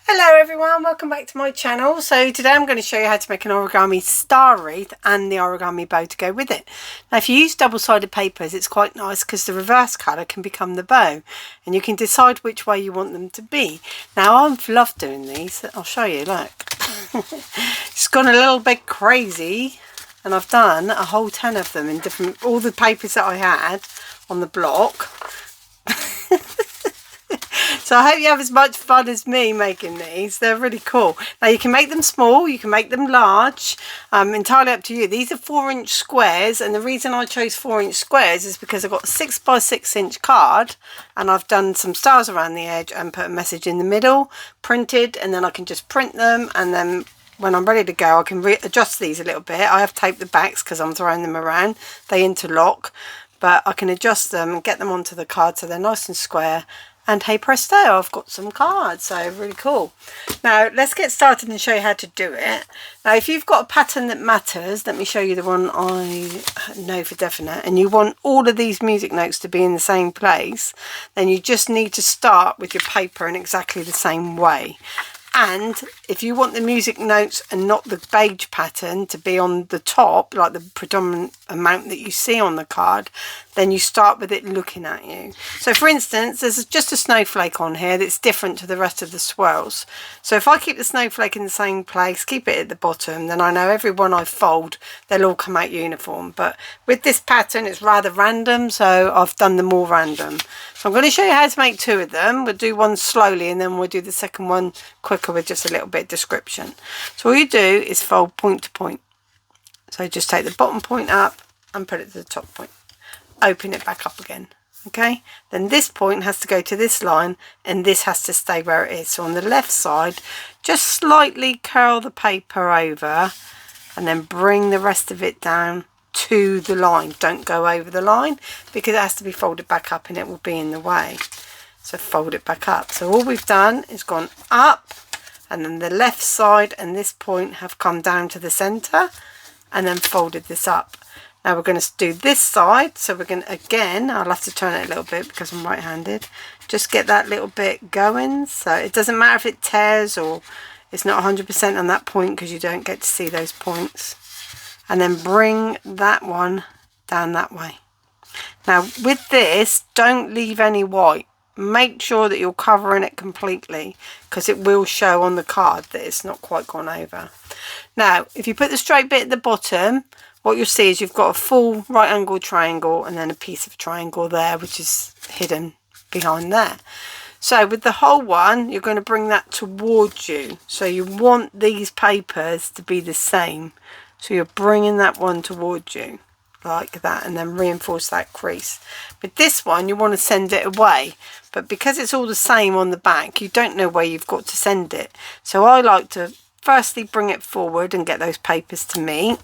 Hello everyone, welcome back to my channel. So today I'm going to show you how to make an origami star wreath and the origami bow to go with it. Now if you use double-sided papers, it's quite nice because the reverse colour can become the bow and you can decide which way you want them to be. Now I've loved doing these. I'll show you, look. It's gone a little bit crazy and I've done a whole 10 of them in different, all the papers that I had on the block. So I hope you have as much fun as me making these. They're really cool. Now you can make them small, you can make them large, entirely up to you. These are 4-inch squares, and the reason I chose 4-inch squares is because I've got a 6x6-inch card and I've done some stars around the edge and put a message in the middle, printed, and then I can just print them, and then when I'm ready to go I can adjust these a little bit. I have taped the backs because I'm throwing them around. They interlock, but I can adjust them and get them onto the card so they're nice and square. And hey presto, I've got some cards, so really cool. Now let's get started and show you how to do it. Now if you've got a pattern that matters, let me show you the one I know for definite, and you want all of these music notes to be in the same place, then you just need to start with your paper in exactly the same way. And if you want the music notes and not the beige pattern to be on the top, like the predominant amount that you see on the card, then you start with it looking at you. So for instance, there's just a snowflake on here that's different to the rest of the swirls. So if I keep the snowflake in the same place, keep it at the bottom, then I know every one I fold, they'll all come out uniform. But with this pattern, it's rather random, so I've done them all random. So I'm going to show you how to make 2 of them. We'll do one slowly and then we'll do the second one quicker with just a little bit of description. So all you do is fold point to point. So just take the bottom point up and put it to the top point. Open it back up again. Okay, then this point has to go to this line and this has to stay where it is. So on the left side, just slightly curl the paper over and then bring the rest of it down to the line. Don't go over the line because it has to be folded back up and it will be in the way. So fold it back up. So all we've done is gone up, and then the left side and this point have come down to the center and then folded this up. Now we're going to do this side, so we're going to, again, I'll have to turn it a little bit because I'm right-handed, just get that little bit going. So it doesn't matter if it tears or it's not 100% on that point because you don't get to see those points. And then bring that one down that way. Now with this, don't leave any white. Make sure that you're covering it completely because it will show on the card that it's not quite gone over. Now if you put the straight bit at the bottom, what you'll see is you've got a full right angle triangle and then a piece of triangle there which is hidden behind there. So with the whole one, you're going to bring that towards you. So you want these papers to be the same. So you're bringing that one towards you like that and then reinforce that crease. With this one, you want to send it away. But because it's all the same on the back, you don't know where you've got to send it. So I like to firstly bring it forward and get those papers to meet.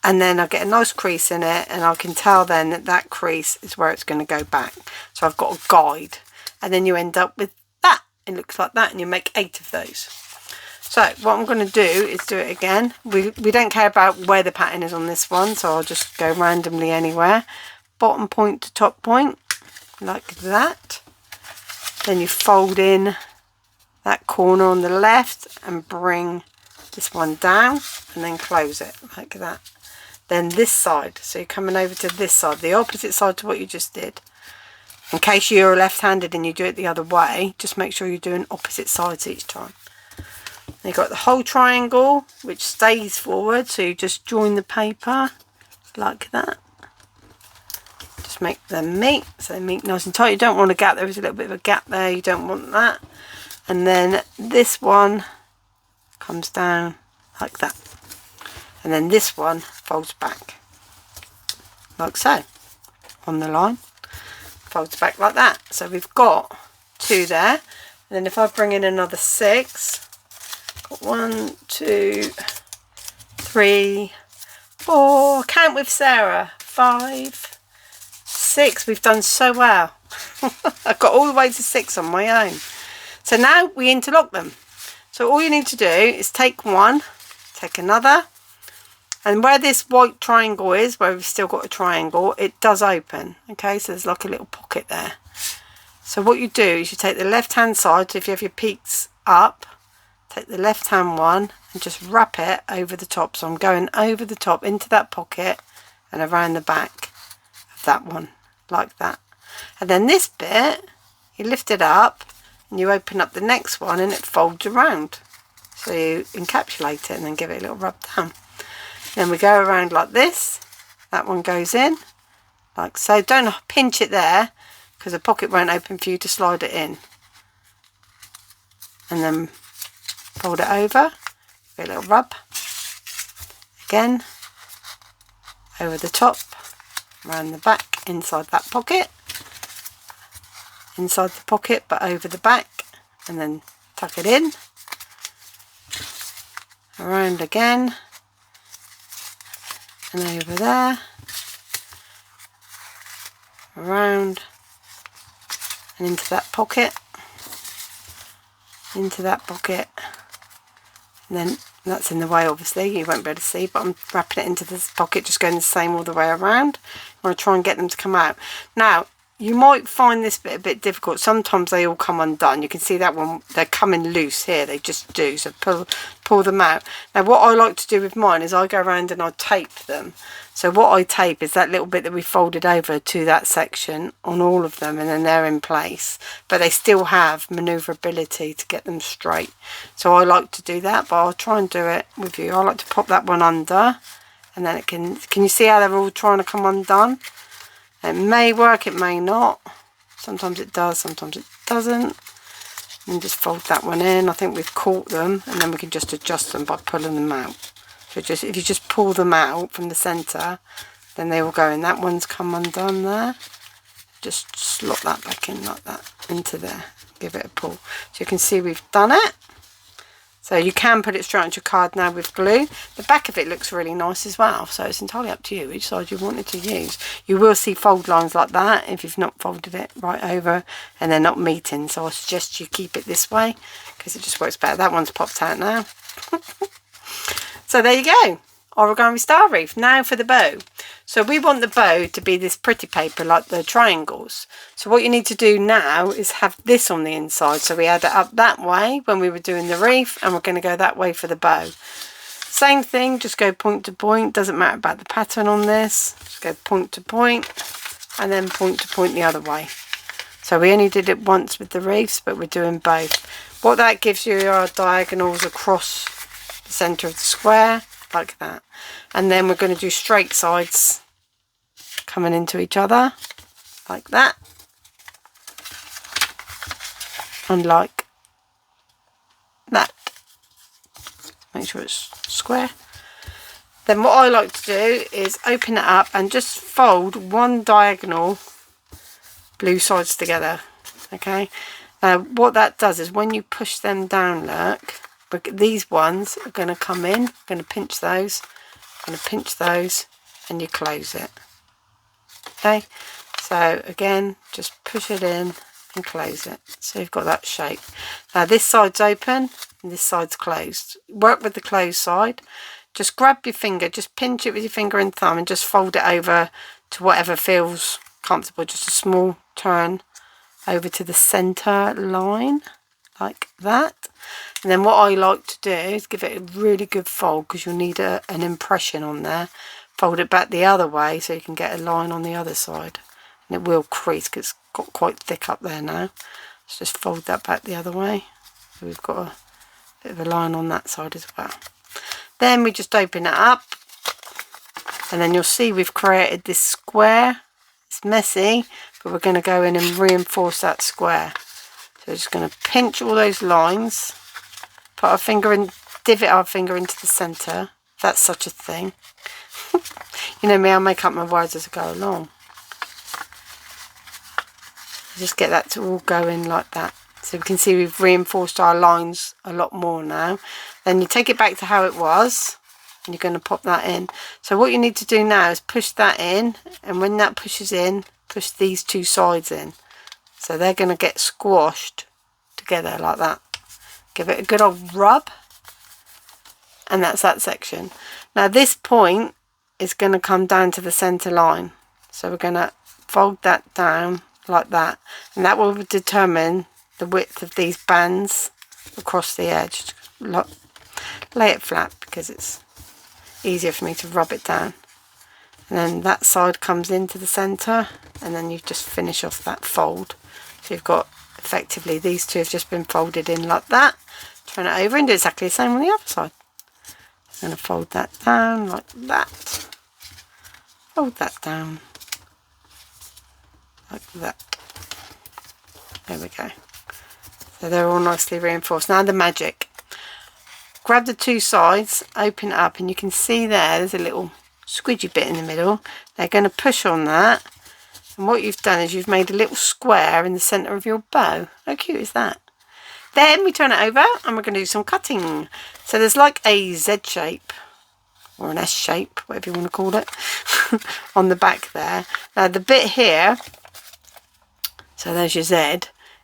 And then I get a nice crease in it and I can tell then that that crease is where it's going to go back. So I've got a guide. And then you end up with that. It looks like that and you make 8 of those. So what I'm going to do is do it again. We don't care about where the pattern is on this one, so I'll just go randomly anywhere. Bottom point to top point, like that. Then you fold in that corner on the left and bring this one down and then close it like that. Then this side, so you're coming over to this side, the opposite side to what you just did. In case you're left-handed and you do it the other way, just make sure you're doing opposite sides each time. You've got the whole triangle which stays forward, so you just join the paper like that. Just make them meet, so they meet nice and tight. You don't want a gap, there is a little bit of a gap there, you don't want that. And then this one comes down like that. And then this one folds back like so on the line. Folds back like that. So we've got 2 there. And then if I bring in another 6, 1, 2, 3, 4, count with Sarah, 5, 6. We've done so well. I've got all the way to 6 on my own. So now we interlock them. So all you need to do is take one, take another, and where this white triangle is, where we've still got a triangle, it does open. Okay, so there's like a little pocket there. So what you do is you take the left hand side, so if you have your peaks up, take the left hand one and just wrap it over the top. So I'm going over the top into that pocket and around the back of that one, like that. And then this bit, you lift it up and you open up the next one and it folds around. So you encapsulate it and then give it a little rub down. Then we go around like this. That one goes in, like so. Don't pinch it there because the pocket won't open for you to slide it in. And then fold it over, give it a little rub. Again, over the top, around the back, inside that pocket. Inside the pocket but over the back, and then tuck it in. Around again. And over there, around and into that pocket, and then that's in the way obviously, you won't be able to see, but I'm wrapping it into this pocket, just going the same all the way around. I'm going to try and get them to come out. Now, you might find this bit a bit difficult. Sometimes they all come undone. You can see that one, they're coming loose here, they just do, so pull them out. Now what I like to do with mine is I go around and I tape them. So what I tape is that little bit that we folded over to that section on all of them, and then they're in place, but they still have maneuverability to get them straight. So I like to do that, but I'll try and do it with you. I like to pop that one under, and then it can you see how they're all trying to come undone? It may work, it may not. Sometimes it does, sometimes it doesn't. And just fold that one in. I think we've caught them, and then we can just adjust them by pulling them out. So if you just pull them out from the centre, then they will go in. That one's come undone there. Just slot that back in like that, into there. Give it a pull. So you can see we've done it. So you can put it straight onto your card now with glue. The back of it looks really nice as well, so it's entirely up to you which side you want it to use. You will see fold lines like that if you've not folded it right over and they're not meeting, so I suggest you keep it this way because it just works better. That one's popped out now. So there you go, Origami Star wreath. Now for the bow. So we want the bow to be this pretty paper like the triangles. So what you need to do now is have this on the inside. So we had it up that way when we were doing the wreath, and we're going to go that way for the bow. Same thing, just go point to point. Doesn't matter about the pattern on this. Just go point to point and then point to point the other way. So we only did it once with the wreaths, but we're doing both. What that gives you are diagonals across the centre of the square, like that. And then we're going to do straight sides coming into each other like that, and like that. Make sure it's square. Then what I like to do is open it up and just fold one diagonal blue sides together. Okay, what that does is when you push them down, look, these ones are going to come in, going to pinch those, and you close it. Okay, so again, just push it in and close it, so you've got that shape. Now this side's open and this side's closed. Work with the closed side. Just grab your finger, just pinch it with your finger and thumb, and just fold it over to whatever feels comfortable. Just a small turn over to the center line, like that. And then what I like to do is give it a really good fold, because you'll need an impression on there. Fold it back the other way so you can get a line on the other side, and it will crease because it's got quite thick up there now. Let's just fold that back the other way, so we've got a bit of a line on that side as well. Then we just open it up, and then you'll see we've created this square. It's messy, but we're going to go in and reinforce that square. So we're just going to pinch all those lines, put our finger in, divot our finger into the centre, if that's such a thing. You know me, I'll make up my words as I go along. Just get that to all go in like that. So we can see we've reinforced our lines a lot more now. Then you take it back to how it was, and you're going to pop that in. So what you need to do now is push that in, and when that pushes in, push these two sides in. So they're going to get squashed together like that. Give it a good old rub, and that's that section. Now this point is going to come down to the centre line. So we're going to fold that down like that, and that will determine the width of these bands across the edge. Lay it flat because it's easier for me to rub it down. And then that side comes into the centre, and then you just finish off that fold. So you've got effectively these two have just been folded in like that. Turn it over and do exactly the same on the other side. I'm going to fold that down like that. Fold that down like that. There we go. So they're all nicely reinforced. Now the magic. Grab the two sides, open it up, and you can see there's a little squidgy bit in the middle. They're going to push on that, and what you've done is you've made a little square in the centre of your bow. How cute is that? Then we turn it over and we're going to do some cutting. So there's like a Z shape or an S shape, whatever you want to call it, on the back there. Now the bit here, so there's your Z,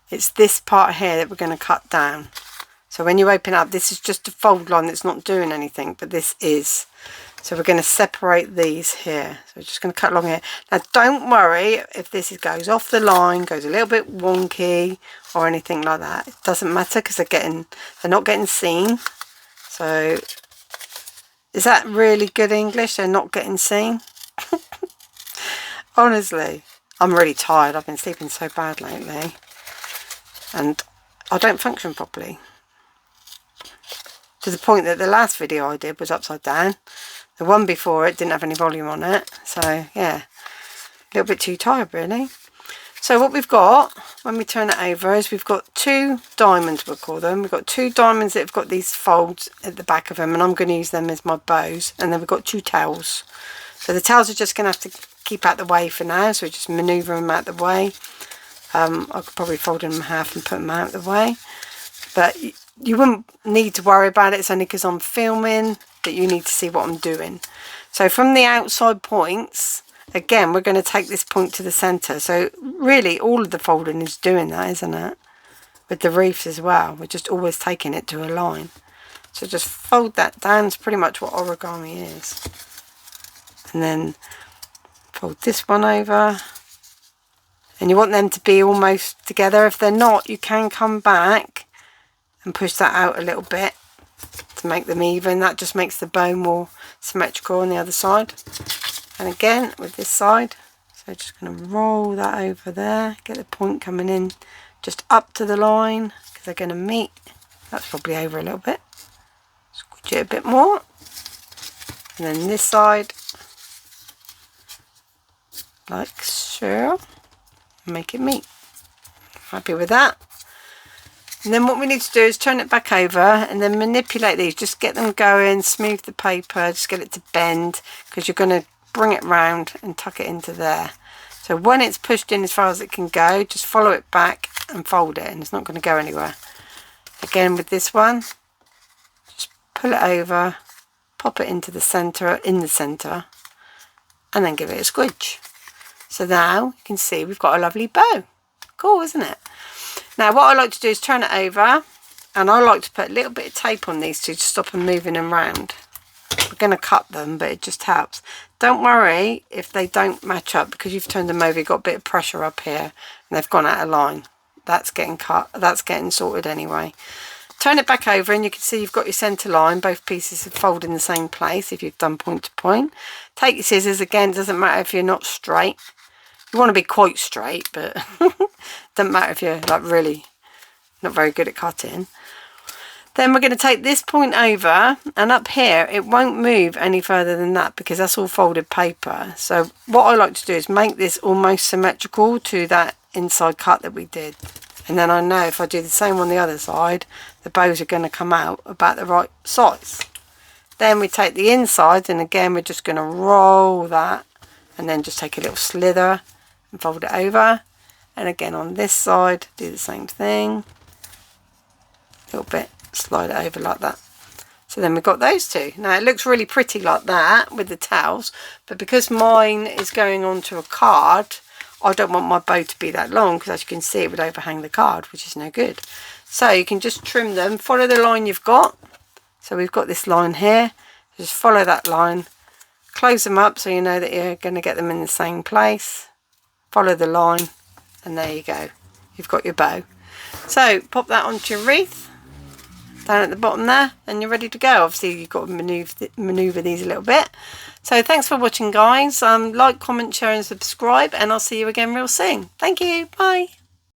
it's this part here that we're going to cut down. So when you open up, this is just a fold line that's not doing anything, but this is. So we're going to separate these here. So we're just going to cut along here. Now don't worry if this goes off the line, goes a little bit wonky or anything like that. It doesn't matter because they're not getting seen. So is that really good English? They're not getting seen? Honestly, I'm really tired. I've been sleeping so bad lately. And I don't function properly. To the point that the last video I did was upside down. The one before it didn't have any volume on it. So yeah, a little bit too tired really. So what we've got when we turn it over is we've got two diamonds, we'll call them. We've got two diamonds that have got these folds at the back of them, and I'm going to use them as my bows. And then we've got two tails. So the tails are just going to have to keep out the way for now. So we just manoeuvre them out the way. I could probably fold them in half and put them out the way. But you wouldn't need to worry about it. It's only because I'm filming that you need to see what I'm doing. So from the outside points, again, we're going to take this point to the centre. So really all of the folding is doing that, isn't it? With the wreaths as well. We're just always taking it to a line. So just fold that down. It's pretty much what origami is. And then fold this one over. And you want them to be almost together. If they're not, you can come back and push that out a little bit to make them even. That just makes the bow more symmetrical on the other side. And again with this side, so just going to roll that over there, get the point coming in just up to the line because they're going to meet. That's probably over a little bit. Squidge it a bit more. And then this side, like so, make it meet. Happy with that. And then what we need to do is turn it back over and then manipulate these. Just get them going, smooth the paper, just get it to bend because you're going to bring it round and tuck it into there. So when it's pushed in as far as it can go, just follow it back and fold it, and it's not going to go anywhere. Again with this one, just pull it over, pop it into the centre, and then give it a squidge. So now you can see we've got a lovely bow. Cool, isn't it? Now what I like to do is turn it over, and I like to put a little bit of tape on these two to stop them moving around. We're going to cut them, but it just helps. Don't worry if they don't match up because you've turned them over. You've got a bit of pressure up here and they've gone out of line. That's getting cut. That's getting sorted anyway. Turn it back over and you can see you've got your centre line. Both pieces have folded in the same place if you've done point to point. Take your scissors. Again, it doesn't matter if you're not straight. You want to be quite straight, but doesn't matter if you're like really not very good at cutting. Then we're going to take this point over, and up here it won't move any further than that because that's all folded paper. So what I like to do is make this almost symmetrical to that inside cut that we did. And then I know if I do the same on the other side, the bows are going to come out about the right size. Then we take the inside, and again we're just going to roll that and then just take a little slither and fold it over. And again on this side, do the same thing. A little bit. Slide it over like that. So then we've got those two. Now it looks really pretty like that with the tails, but because mine is going onto a card, I don't want my bow to be that long because as you can see it would overhang the card, which is no good. So you can just trim them, follow the line you've got. So we've got this line here, just follow that line, close them up so you know that you're going to get them in the same place, follow the line, and there you go, you've got your bow. So pop that onto your wreath. down at the bottom there, and you're ready to go. Obviously you've got to maneuver these a little bit. So thanks for watching, guys. Like, comment, share and subscribe, and I'll see you again real soon. Thank you. Bye.